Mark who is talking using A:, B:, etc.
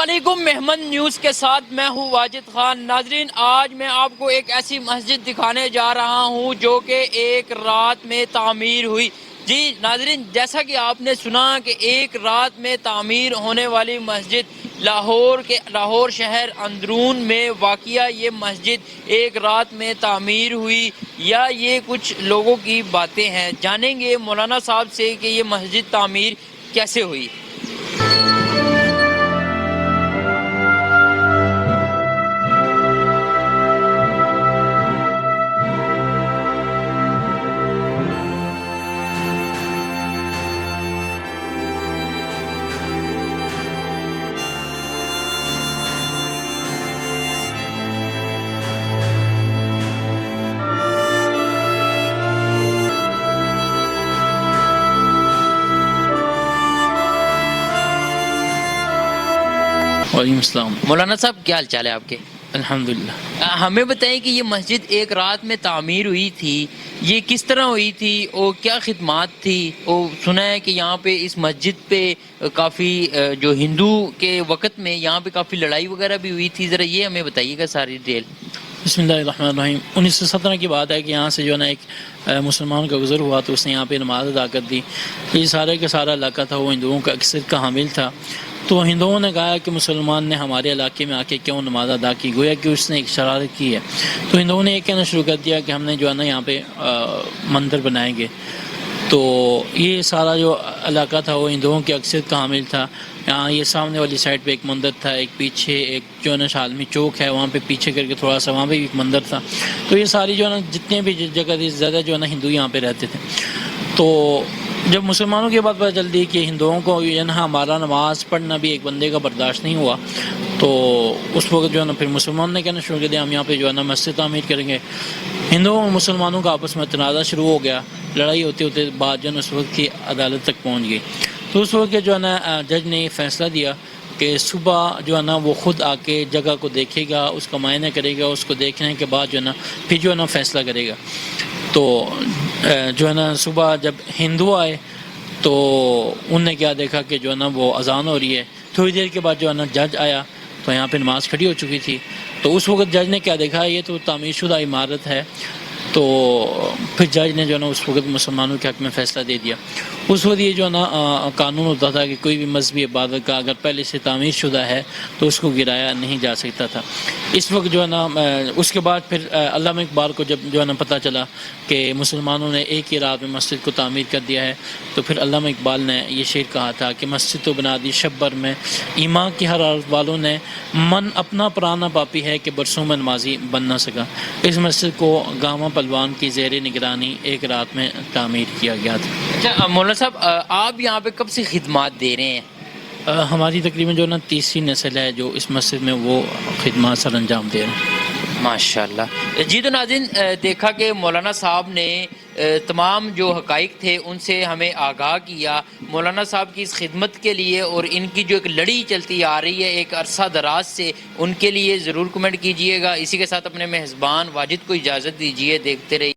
A: علیکم، محمد نیوز کے ساتھ میں ہوں واجد خان۔ ناظرین، آج میں آپ کو ایک ایسی مسجد دکھانے جا رہا ہوں جو کہ ایک رات میں تعمیر ہوئی۔ جی ناظرین، جیسا کہ آپ نے سنا کہ ایک رات میں تعمیر ہونے والی مسجد لاہور شہر اندرون میں واقع یہ مسجد ایک رات میں تعمیر ہوئی، یا یہ کچھ لوگوں کی باتیں ہیں؟ جانیں گے مولانا صاحب سے کہ یہ مسجد تعمیر کیسے ہوئی۔
B: وعلیکم السلام۔
A: مولانا صاحب، کیا حال چال ہے آپ کے؟
B: الحمدللہ۔
A: ہمیں بتائیں کہ یہ مسجد ایک رات میں تعمیر ہوئی تھی، یہ کس طرح ہوئی تھی اور کیا خدمات تھی؟ اور سنا ہے کہ یہاں پہ اس مسجد پہ کافی جو ہندو کے وقت میں یہاں پہ کافی لڑائی وغیرہ بھی ہوئی تھی، ذرا یہ ہمیں بتائیے گا ساری ڈیٹیل۔
B: بسم اللہ الرحمن الرحیم۔ 1917 کی بات ہے کہ یہاں سے جو ہے نا ایک مسلمان کا گزر ہوا تو اس نے یہاں پہ نماز ادا کر دی۔ یہ سارے کا سارا علاقہ تھا وہ ہندوؤں کا اکثر کا حامل تھا، تو ہندوؤں نے کہا کہ مسلمان نے ہمارے علاقے میں آ کے کیوں نماز ادا کی، گویا کہ اس نے ایک شرارت کی ہے۔ تو ہندوؤں نے یہ کہنا شروع کر دیا کہ ہم نے جو ہے نا یہاں پہ مندر بنائیں گے۔ تو یہ سارا جو علاقہ تھا وہ ہندوؤں کے اکثر کا حامل تھا۔ یہاں یہ سامنے والی سائڈ پہ ایک مندر تھا، ایک پیچھے ایک جو ہے نا شالمی چوک ہے وہاں پہ پیچھے کر کے تھوڑا سا وہاں پہ ایک مندر تھا۔ تو یہ ساری جو ہے نا جتنے بھی جگہ تھی زیادہ جو ہے نا ہندو یہاں پہ رہتے تھے۔ تو جب مسلمانوں کی بات پتہ چلتی کہ ہندوؤں کو یہ نا ہمارا نماز پڑھنا بھی ایک بندے کا برداشت نہیں ہوا، تو اس وقت جو ہے نا پھر مسلمانوں نے کہنا شروع کر دیا ہم یہاں پہ جو ہے نا مسجد تعمیر کریں گے۔ ہندوؤں اور مسلمانوں کا آپس میں تنازع شروع ہو گیا، لڑائی ہوتے ہوتے بعد جو ہے نا اس وقت کی عدالت تک پہنچ گئی۔ تو اس وقت جو ہے نا جج نے فیصلہ دیا کہ صبح جو ہے نا وہ خود آ کے جگہ کو دیکھے گا، اس کا معائنہ کرے گا، اس کو دیکھنے کے بعد جو ہے نا پھر جو ہے نا فیصلہ کرے گا۔ تو جو ہے نا صبح جب ہندو آئے تو ان نے کیا دیکھا کہ جو ہے نا وہ اذان ہو رہی ہے۔ تھوڑی دیر کے بعد جو ہے نا جج آیا تو یہاں پہ نماز کھڑی ہو چکی تھی۔ تو اس وقت جج نے کیا دیکھا، یہ تو تعمیر شدہ عمارت ہے۔ تو پھر جج نے جو ہے نا اس وقت مسلمانوں کے حق میں فیصلہ دے دیا۔ اس وقت یہ جو ہے نا قانون ہوتا تھا کہ کوئی بھی مذہبی عبادت کا اگر پہلے سے تعمیر شدہ ہے تو اس کو گرایا نہیں جا سکتا تھا۔ اس وقت جو ہے نا اس کے بعد پھر علامہ اقبال کو جب جو ہے نا پتہ چلا کہ مسلمانوں نے ایک ہی رات میں مسجد کو تعمیر کر دیا ہے، تو پھر علامہ اقبال نے یہ شعر کہا تھا کہ مسجد تو بنا دی شب بھر میں، ایمان کی حرارت والوں نے، من اپنا پرانا پاپی ہے کہ برسوں میں نمازی بن نہ سکا۔ اس مسجد کو گاما پلوان کی زیر نگرانی ایک رات میں تعمیر کیا گیا تھا۔
A: اچھا مولانا صاحب، آپ یہاں پہ کب سے خدمات دے رہے ہیں؟
B: ہماری تقریباً جو نا تیسری نسل ہے جو اس مسجد میں وہ خدمات سر انجام دے رہے ہیں۔
A: ماشاءاللہ۔ جی تو ناظرین، دیکھا کہ مولانا صاحب نے تمام جو حقائق تھے ان سے ہمیں آگاہ کیا۔ مولانا صاحب کی اس خدمت کے لیے اور ان کی جو ایک لڑی چلتی آ رہی ہے ایک عرصہ دراز سے، ان کے لیے ضرور کمنٹ کیجئے گا۔ اسی کے ساتھ اپنے میزبان واجد کو اجازت دیجئے، دیکھتے رہیے۔